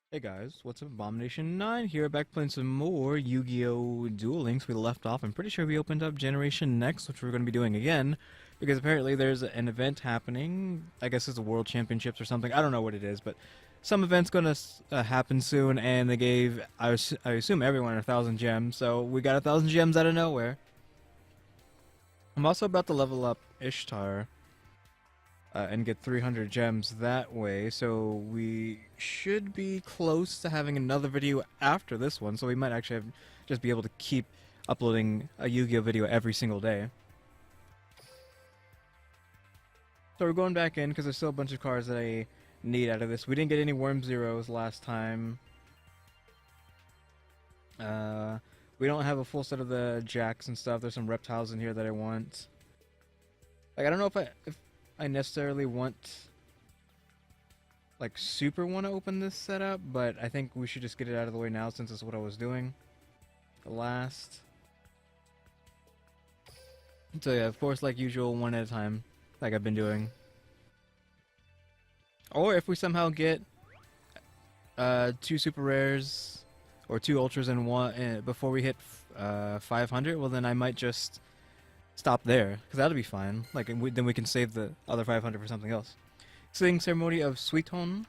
Hey guys, what's up? Abomination9 here, back playing some more Yu-Gi-Oh! Duel Links. We left off. I'm pretty sure we opened up Generation Next, which we're going to be doing again, because apparently there's an event happening. I guess it's the World Championships or something. I don't know what it is, but some event's going to happen soon, and they gave, I assume, everyone 1,000 gems, so we got 1,000 gems out of nowhere. I'm also about to level up Ishtar and get 300 gems that way, so we should be close to having another video after this one, so we might actually just be able to keep uploading a Yu-Gi-Oh video every single day. So we're going back in because there's still a bunch of cards that I need out of this. We didn't get any Worm Zeros last time. We don't have a full set of the Jacks and stuff. There's some reptiles in here that I want. Like, I don't know if I necessarily super want to open this setup, but I think we should just get it out of the way now since it's what I was doing last. So yeah, of course, like usual, one at a time, like I've been doing. Or if we somehow get two super rares or two ultras in one before we hit 500, well then I might just stop there, because that'll be fine. Like, then we can save the other 500 for something else. Sing Ceremony of Suiton,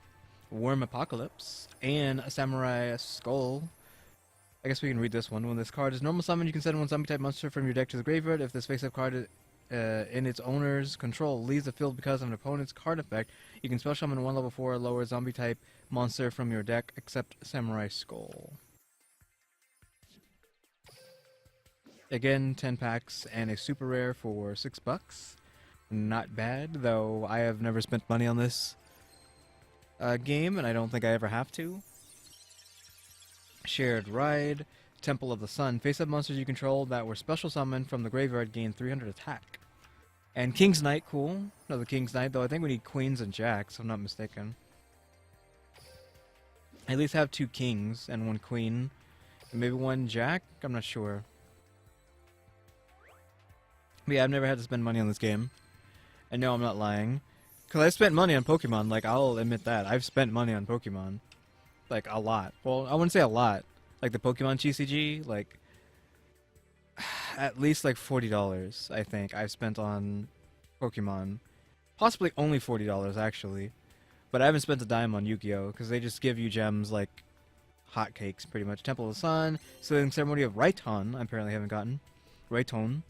Worm Apocalypse, and a Samurai Skull. I guess we can read this one. When this card is normal summon, you can send one zombie-type monster from your deck to the graveyard. If this face-up card in its owner's control leaves the field because of an opponent's card effect, you can spell summon one level 4 or lower zombie-type monster from your deck, except Samurai Skull. Again, 10 packs and a super rare for $6. Not bad, though I have never spent money on this game, and I don't think I ever have to. Shared Ride, Temple of the Sun. Face-up monsters you control that were special summoned from the graveyard gain 300 attack. And King's Knight, cool. Another King's Knight, though I think we need Queens and Jacks, if I'm not mistaken. I at least have 2 Kings and 1 Queen. And maybe 1 Jack? I'm not sure. But yeah, I've never had to spend money on this game. I know I'm not lying. Because I spent money on Pokemon, like, I'll admit that. I've spent money on Pokemon. Like, a lot. Well, I wouldn't say a lot. Like, the Pokemon TCG, like, at least, like, $40, I think, I've spent on Pokemon. Possibly only $40, actually. But I haven't spent a dime on Yu-Gi-Oh! Because they just give you gems, like, hotcakes, pretty much. Temple of the Sun, Sealing Ceremony of Raiton, I apparently haven't gotten. Raiton.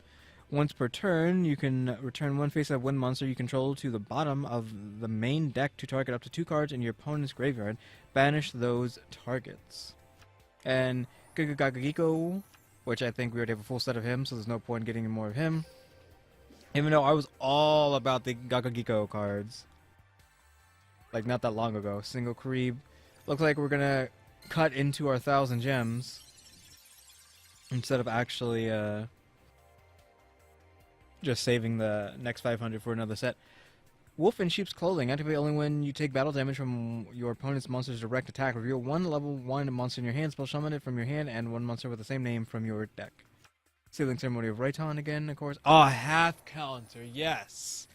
Once per turn, you can return one face-up wind monster you control to the bottom of the main deck to target up to 2 cards in your opponent's graveyard. Banish those targets. And Gagagiko, which I think we already have a full set of him, so there's no point in getting more of him. Even though I was all about the Gagagiko cards. Like, not that long ago. Single Creep. Looks like we're gonna cut into our 1,000 gems. Instead of actually, just saving the next 500 for another set. Wolf in Sheep's Clothing. Activate only when you take battle damage from your opponent's monster's direct attack. Reveal 1 level 1 monster in your hand, spell summon it from your hand, and 1 monster with the same name from your deck. Sealing Ceremony of Raiton again, of course. Oh, half counter, yes!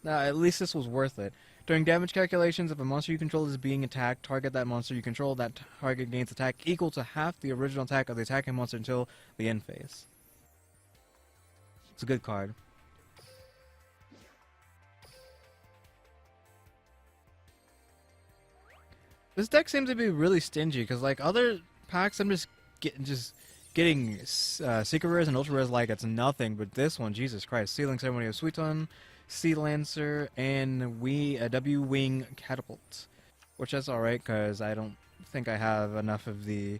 Now, at least this was worth it. During damage calculations, if a monster you control is being attacked, target that monster you control. That target gains attack equal to half the original attack of the attacking monster until the end phase. It's a good card. This deck seems to be really stingy because, like, other packs, I'm just getting secret rares and ultra rares like it's nothing. But this one, Jesus Christ! Sealing Ceremony of Suiton, Sea Lancer, and W-Wing Catapult, which is all right because I don't think I have enough of the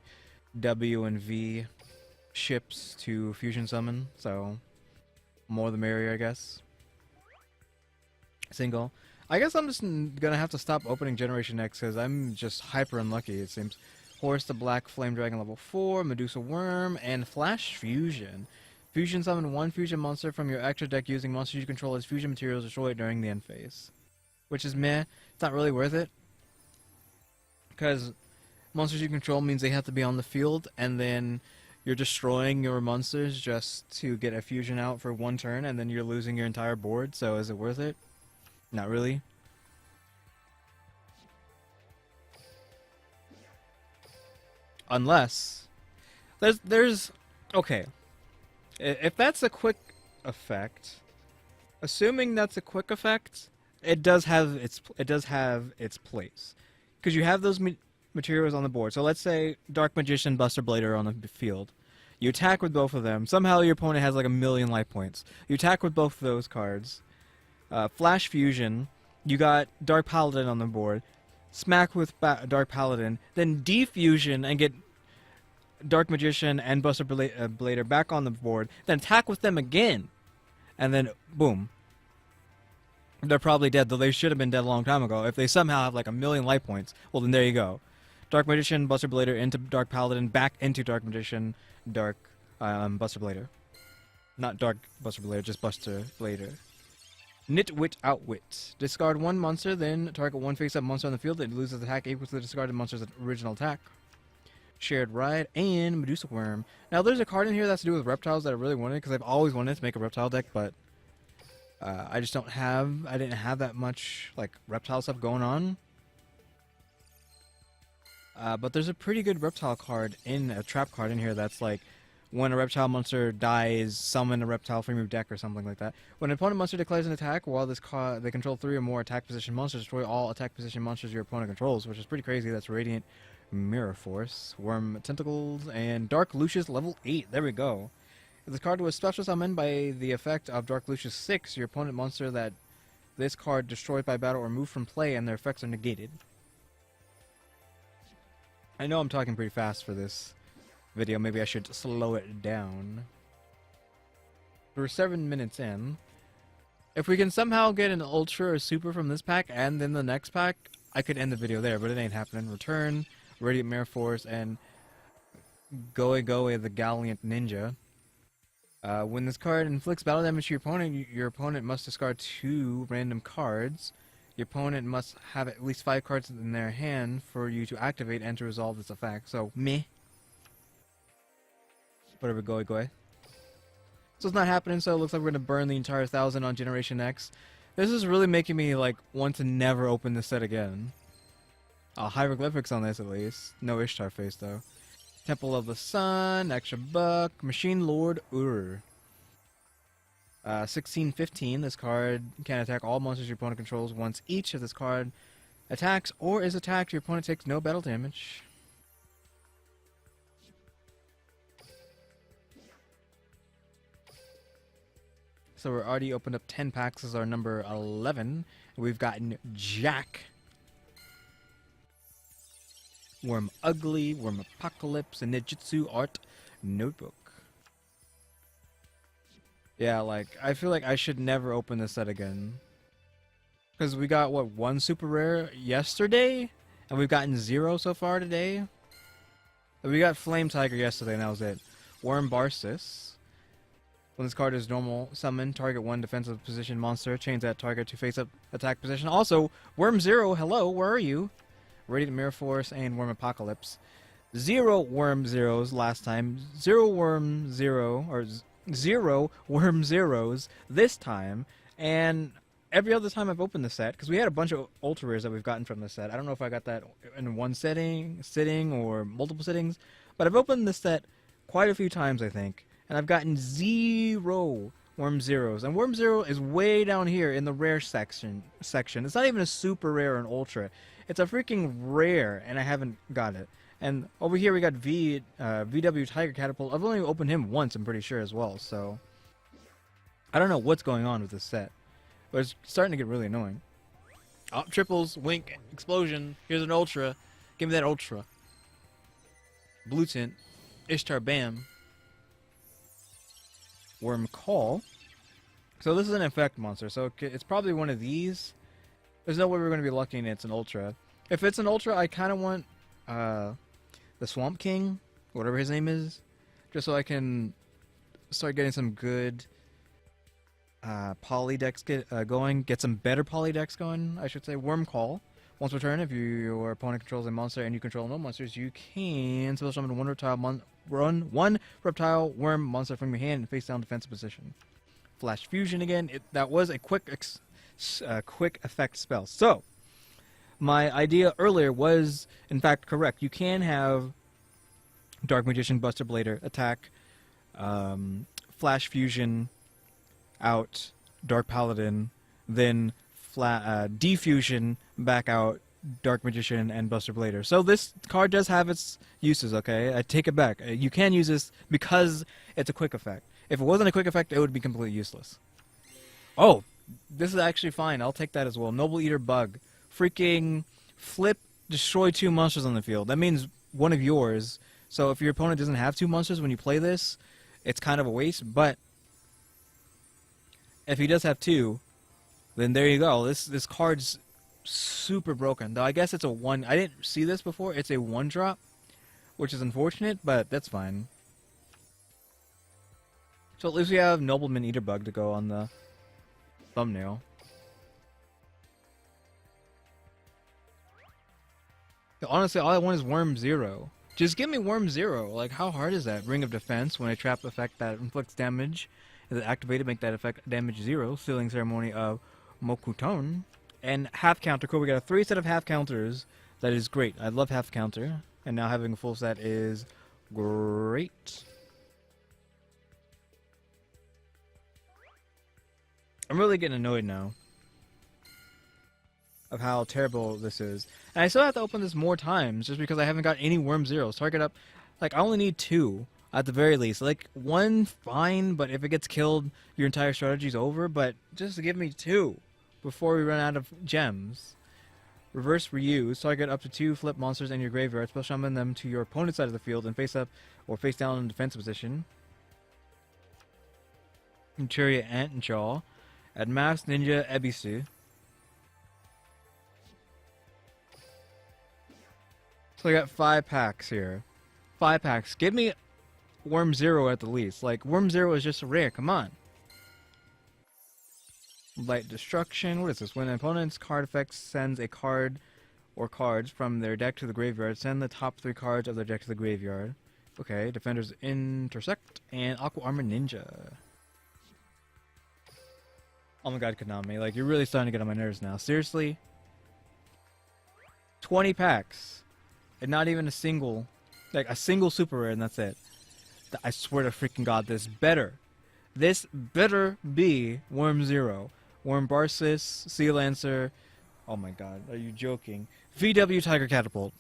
W and V ships to fusion summon. So more the merrier, I guess. Single. I guess I'm just gonna have to stop opening Generation X because I'm just hyper unlucky, it seems. Horse the Black Flame Dragon level 4, Medusa Worm, and Flash Fusion. Fusion summon 1 fusion monster from your extra deck using monsters you control as fusion materials destroyed during the end phase. Which is meh. It's not really worth it. Because monsters you control means they have to be on the field, and then you're destroying your monsters just to get a fusion out for 1 turn, and then you're losing your entire board, so is it worth it? Not really. Unless there's okay. If that's a quick effect, assuming that's a quick effect, it does have its place, because you have those materials on the board. So let's say Dark Magician, Buster Blader on the field. You attack with both of them. Somehow your opponent has like 1,000,000 life points. You attack with both of those cards. Flash Fusion. You got Dark Paladin on the board. Smack with Dark Paladin. Then Defusion and get Dark Magician and Buster Blader back on the board. Then attack with them again. And then, boom. They're probably dead, though they should have been dead a long time ago. If they somehow have like 1,000,000 life points, well then there you go. Dark Magician, Buster Blader into Dark Paladin, back into Dark Magician, Dark Buster Blader. Not Dark Buster Blader, just Buster Blader. Nitwit Outwit. Discard one monster, then target one face-up monster on the field that loses attack equal to the discarded monster's original attack. Shared Ride, and Medusa Worm. Now there's a card in here that's to do with reptiles that I really wanted, because I've always wanted to make a reptile deck, but I just don't have, I didn't have that much like reptile stuff going on. But there's a pretty good reptile card in a trap card in here that's like, when a reptile monster dies, summon a reptile from your deck or something like that. When an opponent monster declares an attack, while they control 3 or more attack position monsters, destroy all attack position monsters your opponent controls, which is pretty crazy. That's Radiant Mirror Force, Worm Tentacles, and Dark Lucius level 8. There we go. If this card was special summoned by the effect of Dark Lucius 6, your opponent monster that this card destroyed by battle or moved from play, and their effects are negated. I know I'm talking pretty fast for this video. Maybe I should slow it down. We're 7 minutes in. If we can somehow get an Ultra or Super from this pack and then the next pack, I could end the video there, but it ain't happening. Return, Radiant Mirror Force, and Goe Goe the Gallant Ninja. When this card inflicts battle damage to your opponent must discard 2 random cards. Your opponent must have at least 5 cards in their hand for you to activate and to resolve this effect. So, meh. Whatever, Goe Goe. So it's not happening, so it looks like we're going to burn the entire 1,000 on Generation X. This is really making me, like, want to never open this set again. Hieroglyphics on this, at least. No Ishtar face, though. Temple of the Sun, extra buck, Machine Lord Ur. 1615, this card can attack all monsters your opponent controls once each. If this card attacks or is attacked, your opponent takes no battle damage. So we're already opened up 10 packs. This is our number 11. We've gotten Jack, Worm Ugly, Worm Apocalypse, and Ninjutsu Art Notebook. Yeah, like, I feel like I should never open this set again. Because we got, what, 1 super rare yesterday? And we've gotten 0 so far today? And we got Flame Tiger yesterday, and that was it. Worm Barsis. When this card is normal summon, target 1 defensive position monster, change that target to face-up attack position. Also, Worm Zero, hello, where are you? Radiant Mirror Force and Worm Apocalypse. 0 Worm Zeros last time. 0 Worm Zero, or 0 Worm Zeros this time. And every other time I've opened the set, because we had a bunch of ultra rares that we've gotten from the set. I don't know if I got that in one sitting or multiple sittings, but I've opened this set quite a few times, I think. And I've gotten 0 Worm Zeros. And Worm Zero is way down here in the rare section. It's not even a super rare or an ultra. It's a freaking rare, and I haven't got it. And over here we got VW Tiger Catapult. I've only opened him once, I'm pretty sure, as well. So I don't know what's going on with this set. But it's starting to get really annoying. Oh, triples, wink, explosion. Here's an ultra. Give me that ultra. Blue Tint. Ishtar Bam. Worm Call. So this is an effect monster, so it's probably one of these. There's no way we're going to be lucky and it's an ultra. If it's an ultra, I kind of want the Swamp King, whatever his name is, just so I can start getting some good poly decks going, get some better poly decks going, I should say. Worm Call. Once per turn, if your opponent controls a monster and you control no monsters, you can special summon one reptile worm monster from your hand in face down defensive position. Flash Fusion again. That was a quick effect spell. So my idea earlier was in fact correct. You can have Dark Magician, Buster Blader, attack, Flash Fusion, out, Dark Paladin, then Defusion, back out, Dark Magician, and Buster Blader. So this card does have its uses, okay? I take it back. You can use this because it's a quick effect. If it wasn't a quick effect, it would be completely useless. Oh, this is actually fine. I'll take that as well. Noble Eater Bug. Freaking flip, destroy 2 monsters on the field. That means one of yours. So if your opponent doesn't have 2 monsters when you play this, it's kind of a waste. But if he does have 2, then there you go. This card's super broken. Though I guess it's a 1. I didn't see this before. It's a 1-drop, which is unfortunate, but that's fine. So at least we have Nobleman Eater Bug to go on the thumbnail. Honestly, all I want is Worm 0. Just give me Worm 0. Like, how hard is that? Ring of Defense, when a trap effect that inflicts damage is activated, make that effect damage 0. Sealing Ceremony of Mokuton. And half counter. Cool, we got a 3 set of half counters. That is great. I love half counter. And now having a full set is great. I'm really getting annoyed now of how terrible this is. And I still have to open this more times just because I haven't got any Worm Zeros. Target up, like, I only need 2 at the very least. Like, 1, fine, but if it gets killed, your entire strategy's over. But just give me 2 before we run out of gems. Reverse reuse. Target up to 2 flip monsters in your graveyard. Spell summon them to your opponent's side of the field and face up or face down in defensive position. Manchuria Ant and Jaw. At Masked Ninja Ebisu. So I got 5 packs here. 5 packs. Give me Worm 0 at the least. Like, Worm 0 is just a rare. Come on. Light Destruction. What is this? When an opponent's card effect sends a card or cards from their deck to the graveyard, send the top 3 cards of their deck to the graveyard. Okay. Defenders Intersect and Aqua Armor Ninja. Oh my god, Konami. Like, you're really starting to get on my nerves now. Seriously? 20 packs. And not even a single, like, a single super rare, and that's it. I swear to freaking god, this better be Worm 0. Worm Barsis, Sea Lancer. Oh my god, are you joking? VW Tiger Catapult.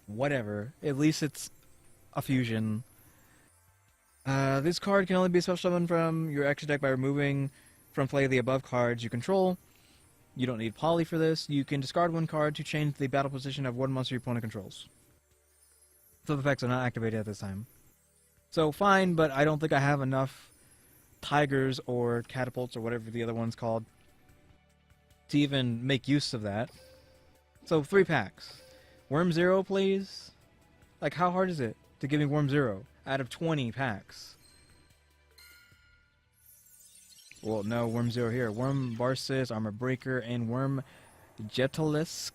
Whatever. At least it's a fusion. This card can only be special summoned from your extra deck by removing from play the above cards you control. You don't need Poly for this. You can discard 1 card to change the battle position of 1 monster your opponent controls. Flip effects are not activated at this time. So fine, but I don't think I have enough Tigers or Catapults or whatever the other one's called to even make use of that. So 3 packs. Worm 0, please. Like, how hard is it to give me Worm 0 out of 20 packs? Well, no, Worm 0 here. Worm Barsis, Armor Breaker, and Worm Jetalisk.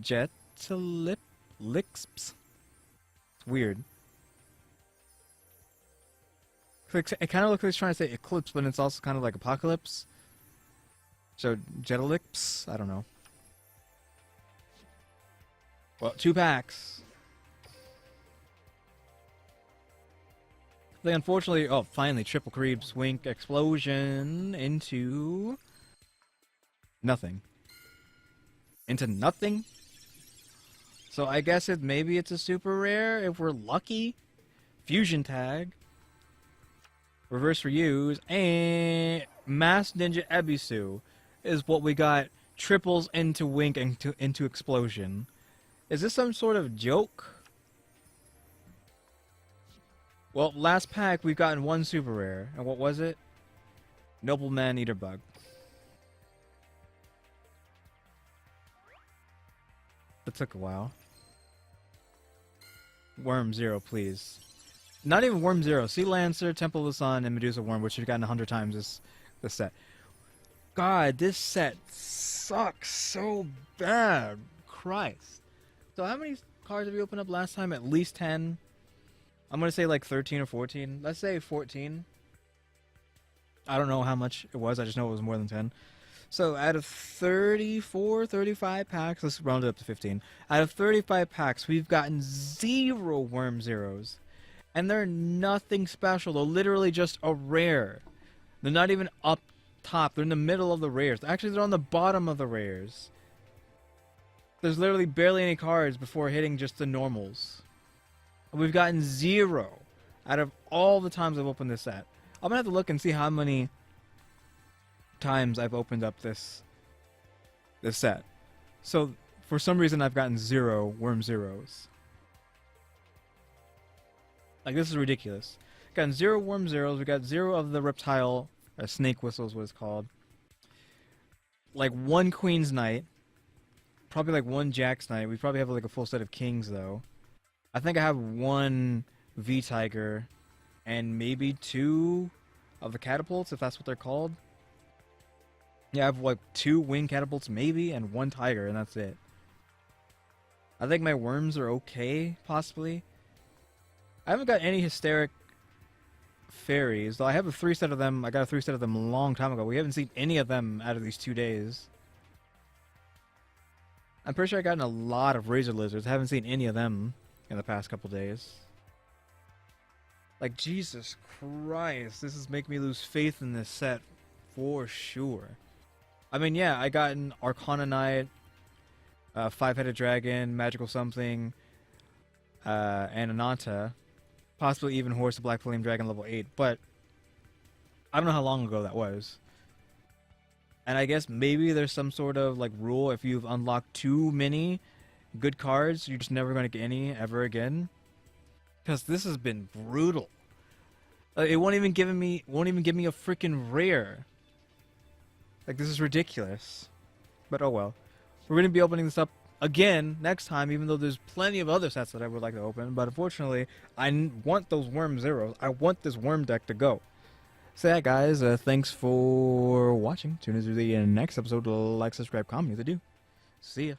Jetalipsps. It's weird. It kind of looks like it's trying to say Eclipse, but it's also kind of like Apocalypse. So, Jetalips? I don't know. Well, 2 packs. They unfortunately, oh, finally, triple creeps, wink, explosion into nothing. Into nothing? So I guess maybe it's a super rare if we're lucky. Fusion tag. Reverse reuse. And Masked Ninja Ebisu is what we got. Triples into wink and into explosion. Is this some sort of joke? Well, last pack, we've gotten 1 super rare. And what was it? Nobleman Eater Bug. That took a while. Worm 0, please. Not even Worm 0. Sea Lancer, Temple of the Sun, and Medusa Worm, which we've gotten 100 times this set. God, this set sucks so bad. Christ. So how many cards did we open up last time? At least 10? I'm going to say like 13 or 14. Let's say 14. I don't know how much it was. I just know it was more than 10. So out of 34, 35 packs, let's round it up to 15. Out of 35 packs, we've gotten 0 Worm Zeros. And they're nothing special. They're literally just a rare. They're not even up top. They're in the middle of the rares. Actually, they're on the bottom of the rares. There's literally barely any cards before hitting just the normals. We've gotten 0 out of all the times I've opened this set. I'm gonna have to look and see how many times I've opened up this set. So for some reason I've gotten 0 Worm Zeros. Like, this is ridiculous. Gotten 0 Worm Zeros. We got 0 of the reptile, snake whistles, what it's called. Like 1 Queen's Knight. Probably like 1 Jack's Knight. We probably have like a full set of Kings though. I think I have 1 V Tiger and maybe 2 of the catapults, if that's what they're called. Yeah, I have like 2 wing catapults maybe and 1 tiger, and that's it. I think my worms are okay, possibly. I haven't got any hysteric fairies, though I have a 3 set of them. I got a 3 set of them a long time ago. We haven't seen any of them out of these 2 days. I'm pretty sure I've gotten a lot of razor lizards. I haven't seen any of them in the past couple days. Like, Jesus Christ, this is making me lose faith in this set for sure. I mean, yeah, I got an Arcana Knight, 5-headed dragon, magical something, and Ananta. Possibly even Horse the Black Flame Dragon level 8, but I don't know how long ago that was. And I guess maybe there's some sort of like rule, if you've unlocked too many good cards, you're just never going to get any ever again. Because this has been brutal. It won't even give me a freaking rare. Like, this is ridiculous. But oh well. We're going to be opening this up again next time, even though there's plenty of other sets that I would like to open. But unfortunately, I want those Worm Zeros. I want this Worm deck to go. So yeah, guys, thanks for watching. Tune in to the next episode. Like, subscribe, comment if you do. See ya.